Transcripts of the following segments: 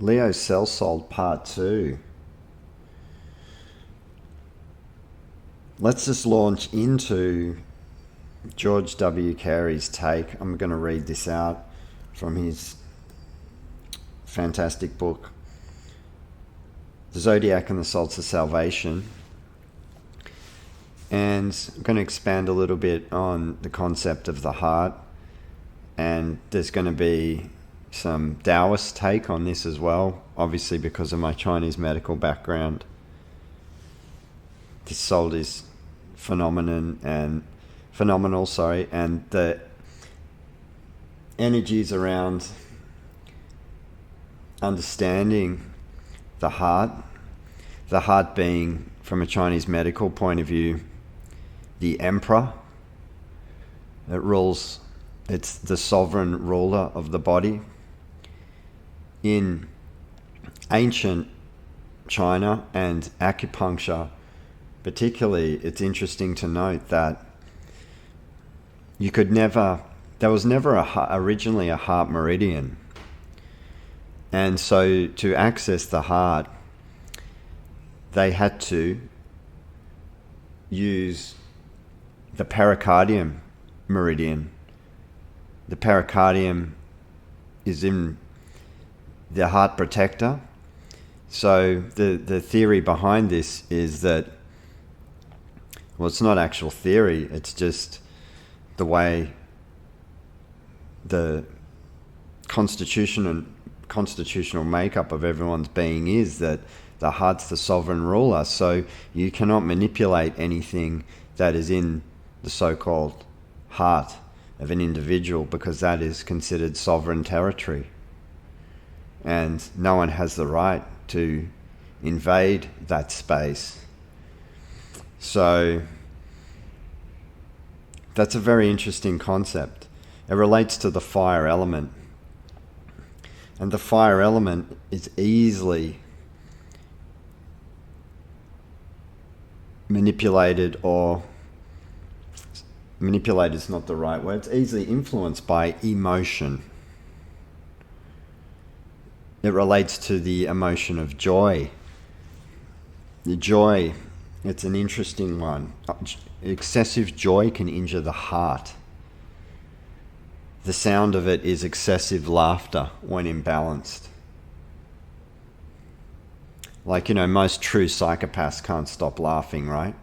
Leo Cell Sold Part 2. Let's just launch into George W. Carey's take. I'm going to read this out from his fantastic book, The Zodiac and the Salts of Salvation. And I'm going to expand a little bit on the concept of the heart. And there's going to be some Taoist take on this as well, obviously because of my Chinese medical background. This salt is phenomenal, and the energies around understanding the heart being, from a Chinese medical point of view, the emperor that rules. It's the sovereign ruler of the body. In ancient China and acupuncture particularly, it's interesting to note that there was never originally a heart meridian. And so to access the heart, they had to use the pericardium meridian. The pericardium is in the heart protector. So the theory behind this is that, well, it's not actual theory, it's just the way the constitutional makeup of everyone's being is, that the heart's the sovereign ruler. So you cannot manipulate anything that is in the so-called heart of an individual, because that is considered sovereign territory. And no one has the right to invade that space. So that's a very interesting concept. It relates to the fire element. And the fire element is easily manipulated, or manipulated is not the right word. It's easily influenced by emotion. It relates to the emotion of joy. The joy, it's an interesting one. Excessive joy can injure the heart. The sound of it is excessive laughter when imbalanced. Like, most true psychopaths can't stop laughing, right?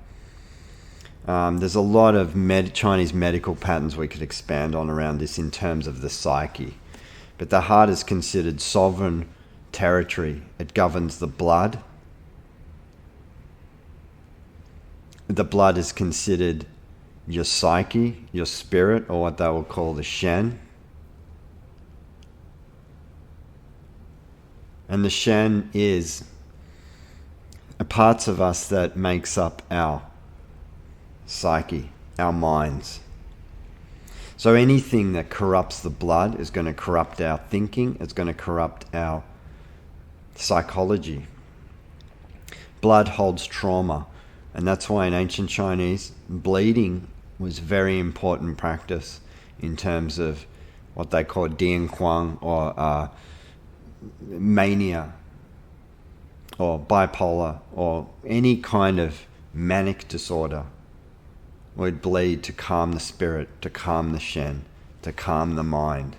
There's a lot of Chinese medical patterns we could expand on around this in terms of the psyche. But the heart is considered sovereign territory. It governs the blood. The blood is considered your psyche, your spirit, or what they will call the Shen. And the Shen is parts of us that makes up our psyche, our minds. So anything that corrupts the blood is going to corrupt our thinking, it's going to corrupt our psychology. Blood holds trauma, and that's why in ancient Chinese, bleeding was very important practice in terms of what they call dian kuang, or mania, or bipolar, or any kind of manic disorder would bleed to calm the spirit, to calm the Shen, to calm the mind.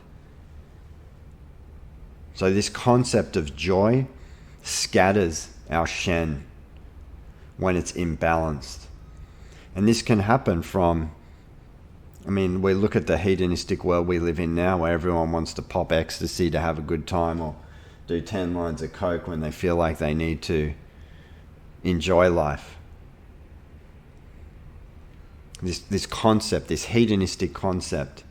So this concept of joy scatters our Shen when it's imbalanced. And this can happen from, we look at the hedonistic world we live in now, where everyone wants to pop ecstasy to have a good time, or do 10 lines of coke when they feel like they need to enjoy life. This concept, this hedonistic concept,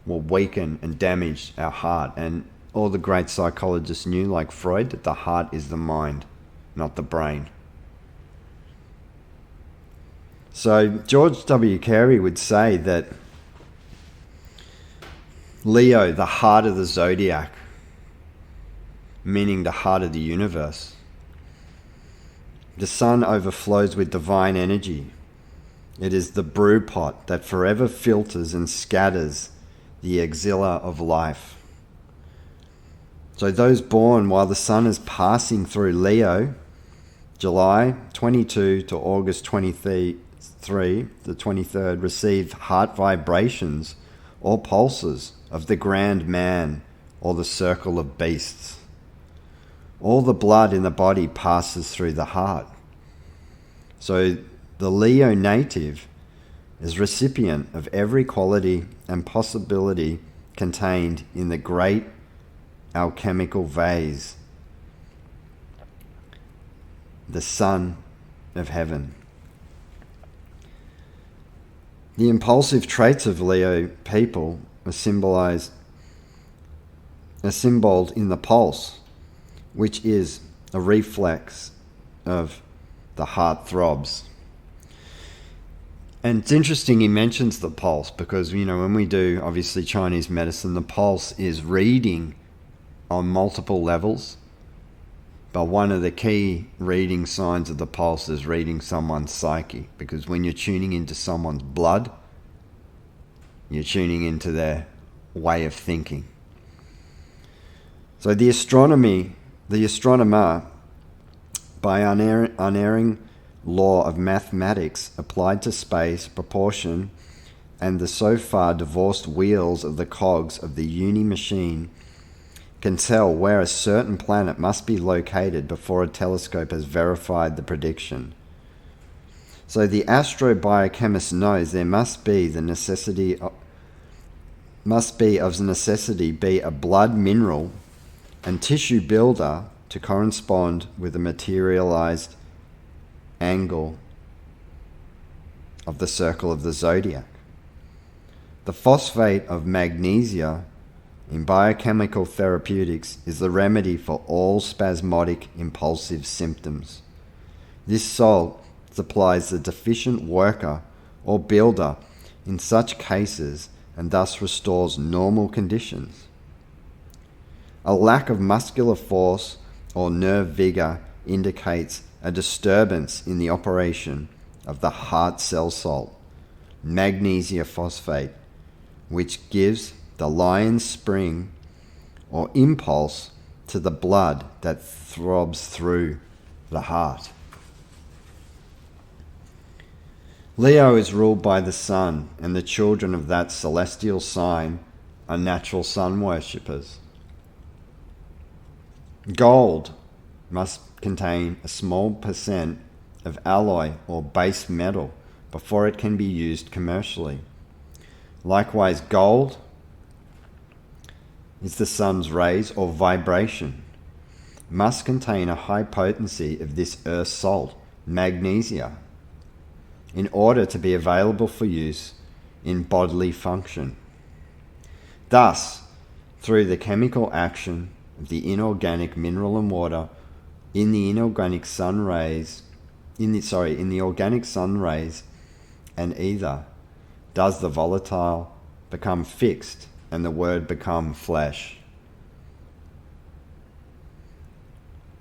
will weaken and damage our heart. And all the great psychologists knew, like Freud, that the heart is the mind, not the brain. So George W. Carey would say that Leo, the heart of the zodiac, meaning the heart of the universe. The sun overflows with divine energy. It is the brew pot that forever filters and scatters the exila of life. So those born while the sun is passing through Leo, July 22 to August 23, the 23rd, receive heart vibrations or pulses of the grand man or the circle of beasts. All the blood in the body passes through the heart. So the Leo native is recipient of every quality and possibility contained in the great alchemical vase, the sun of heaven. The impulsive traits of Leo people are symbolized in the pulse, which is a reflex of the heart throbs. And it's interesting he mentions the pulse because, when we do, obviously, Chinese medicine, the pulse is reading on multiple levels. But one of the key reading signs of the pulse is reading someone's psyche, because when you're tuning into someone's blood, you're tuning into their way of thinking. So the astronomer, by unerring law of mathematics applied to space, proportion, and the so far divorced wheels of the cogs of the uni machine, can tell where a certain planet must be located before a telescope has verified the prediction. So the astrobiochemist knows there must be of necessity be a blood mineral and tissue builder to correspond with a materialized angle of the circle of the zodiac. The phosphate of magnesia in biochemical therapeutics is the remedy for all spasmodic impulsive symptoms. This salt supplies the deficient worker or builder in such cases and thus restores normal conditions. A lack of muscular force or nerve vigor indicates a disturbance in the operation of the heart cell salt, magnesia phosphate, which gives the lion's spring or impulse to the blood that throbs through the heart. Leo is ruled by the sun, and the children of that celestial sign are natural sun worshippers. Gold must contain a small percent of alloy or base metal before it can be used commercially. Likewise, gold is the sun's rays or vibration, must contain a high potency of this earth salt, magnesia, in order to be available for use in bodily function. Thus, through the chemical action of the inorganic mineral and water in the organic sun rays and ether, does the volatile become fixed and the word become flesh.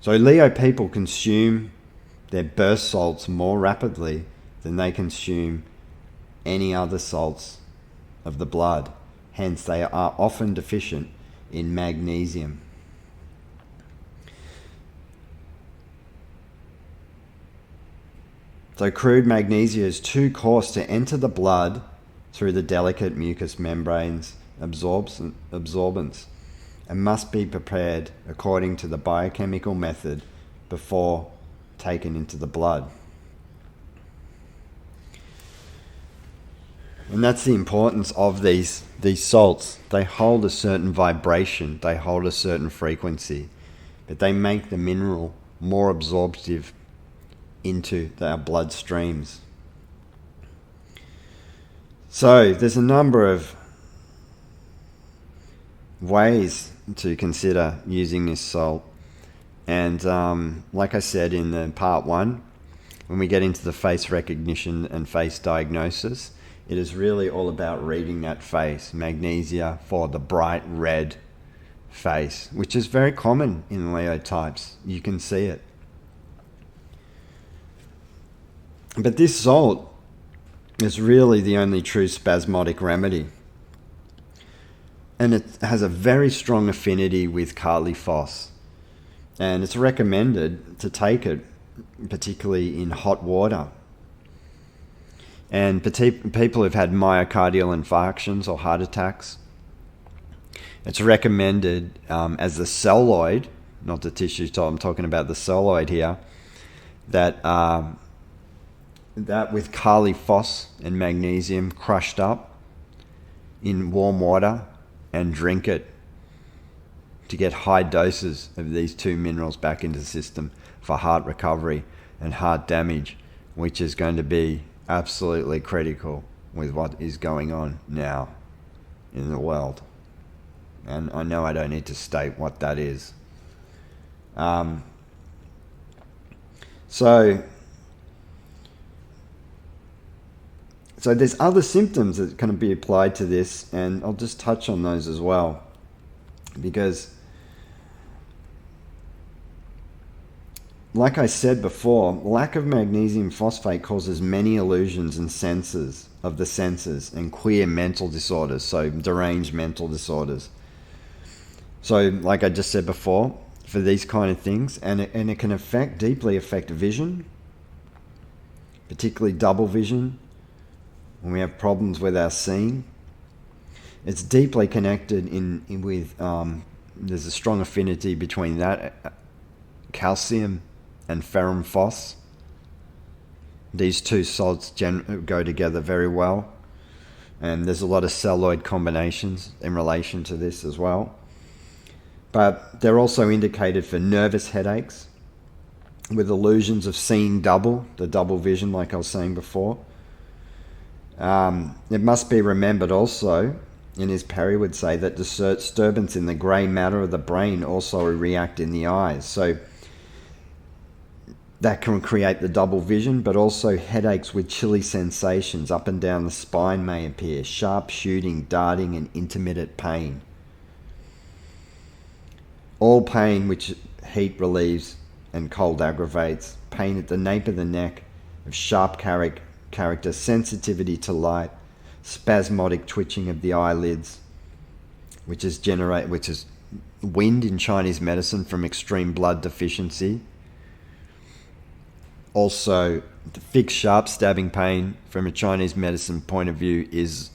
So Leo people consume their birth salts more rapidly than they consume any other salts of the blood. Hence, they are often deficient in magnesium. So crude magnesia is too coarse to enter the blood through the delicate mucous membranes absorbents and must be prepared according to the biochemical method before taken into the blood. And that's the importance of these salts. They hold a certain vibration, they hold a certain frequency, but they make the mineral more absorptive into our blood streams. So there's a number of ways to consider using this salt. And like I said in the part 1, when we get into the face recognition and face diagnosis, it is really all about reading that face. Magnesia for the bright red face, which is very common in Leo types. You can see it. But this salt is really the only true spasmodic remedy. and it has a very strong affinity with Kali Phos. And it's recommended to take it, particularly in hot water. And people who've had myocardial infarctions or heart attacks, it's recommended as the celloid, not the tissue, so I'm talking about the celloid here, that with Kali Phos and magnesium crushed up in warm water and drink it to get high doses of these two minerals back into the system for heart recovery and heart damage, which is going to be absolutely critical with what is going on now in the world. And I know I don't need to state what that is. So there's other symptoms that can be applied to this, and I'll just touch on those as well, because like I said before, lack of magnesium phosphate causes many illusions and senses of the senses and queer mental disorders, so deranged mental disorders. So like I just said before, for these kind of things, and it can deeply affect vision, particularly double vision, when we have problems with our seeing. It's deeply connected with there's a strong affinity between that, calcium and ferrum phos. These two salts go together very well, and there's a lot of celloid combinations in relation to this as well. But they're also indicated for nervous headaches with illusions of seeing double, the double vision like I was saying before. It must be remembered also, and as Perry would say, that disturbance in the grey matter of the brain also react in the eyes. So that can create the double vision, but also headaches with chilly sensations up and down the spine may appear, sharp shooting, darting, and intermittent pain. All pain which heat relieves and cold aggravates, pain at the nape of the neck of sharp character, sensitivity to light, spasmodic twitching of the eyelids, which is wind in Chinese medicine from extreme blood deficiency. Also, the fixed sharp stabbing pain from a Chinese medicine point of view is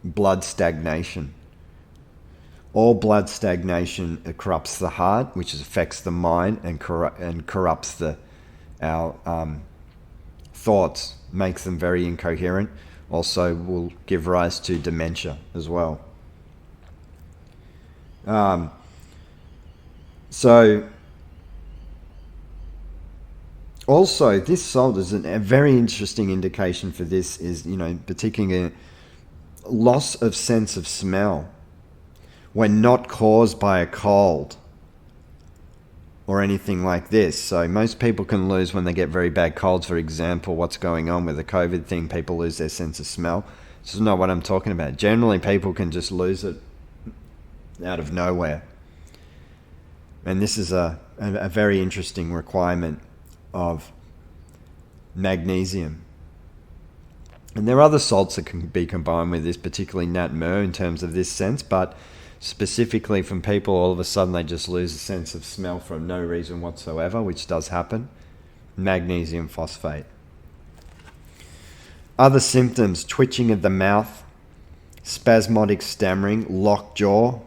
blood stagnation. All blood stagnation corrupts the heart, which affects the mind and corrupts our thoughts, makes them very incoherent. Also will give rise to dementia as well. Also, this salt is a very interesting indication for this is, particularly a loss of sense of smell when not caused by a cold or anything like this. So most people can lose when they get very bad colds. For example, what's going on with the COVID thing, people lose their sense of smell. This is not what I'm talking about. Generally, people can just lose it out of nowhere. And this is a very interesting requirement of magnesium. And there are other salts that can be combined with this, particularly nat mur in terms of this sense, but specifically from people all of a sudden they just lose a sense of smell for no reason whatsoever, which does happen. Magnesium phosphate. Other symptoms: twitching of the mouth, spasmodic stammering, locked jaw,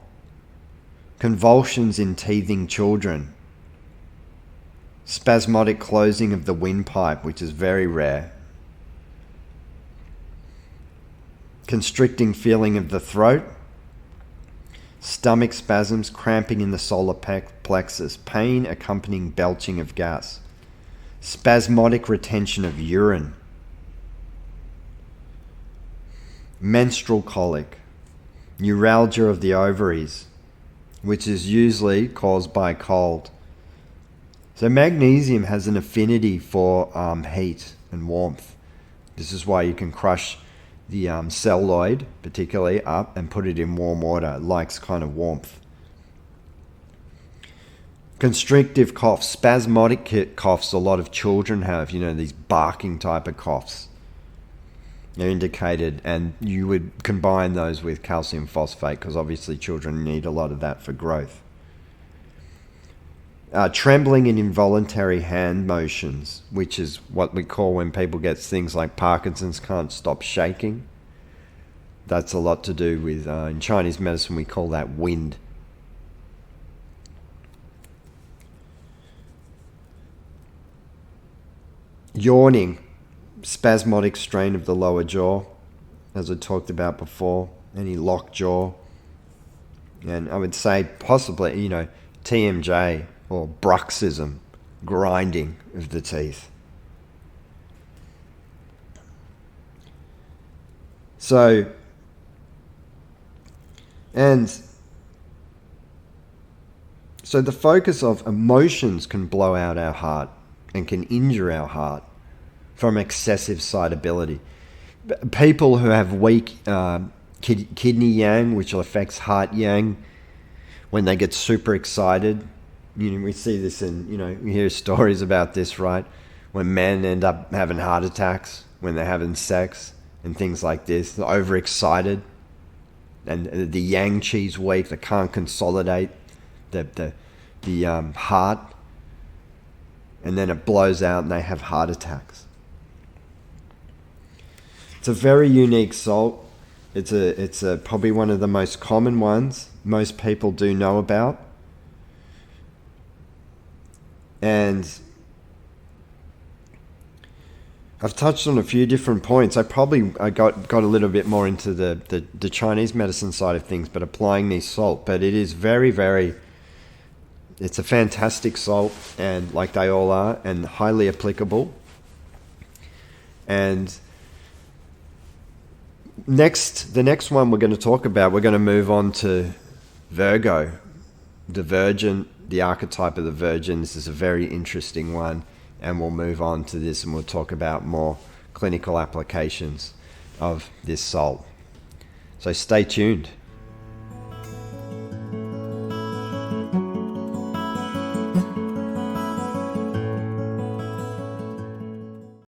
convulsions in teething children, spasmodic closing of the windpipe, which is very rare, constricting feeling of the throat, stomach spasms, cramping in the solar plexus, pain accompanying belching of gas, spasmodic retention of urine, menstrual colic, neuralgia of the ovaries, which is usually caused by cold. So magnesium has an affinity for heat and warmth. This is why you can crush the celloid particularly up and put it in warm water. It likes kind of warmth. Constrictive coughs, spasmodic coughs a lot of children have, these barking type of coughs. They're indicated, and you would combine those with calcium phosphate because obviously children need a lot of that for growth. Trembling and involuntary hand motions, which is what we call when people get things like Parkinson's, can't stop shaking. That's a lot to do with, in Chinese medicine, we call that wind. Yawning, spasmodic strain of the lower jaw, as I talked about before, any locked jaw. And I would say possibly, TMJ or bruxism, grinding of the teeth. So the focus of emotions can blow out our heart and can injure our heart from excessive excitability. People who have weak kidney yang, which affects heart yang, when they get super excited, we see this in, we hear stories about this, right? When men end up having heart attacks when they're having sex and things like this. They're overexcited and the yang chi's weak. They can't consolidate the heart, and then it blows out and they have heart attacks. It's a very unique salt. It's probably one of the most common ones most people do know about. And I've touched on a few different points. I got a little bit more into the Chinese medicine side of things, but applying these salt. But it is very, very, it's a fantastic salt, and like they all are, and highly applicable. And the next one we're going to talk about, we're going to move on to Virgo, the Virgin, the archetype of the Virgin. This is a very interesting one, and we'll move on to this and we'll talk about more clinical applications of this salt. So stay tuned.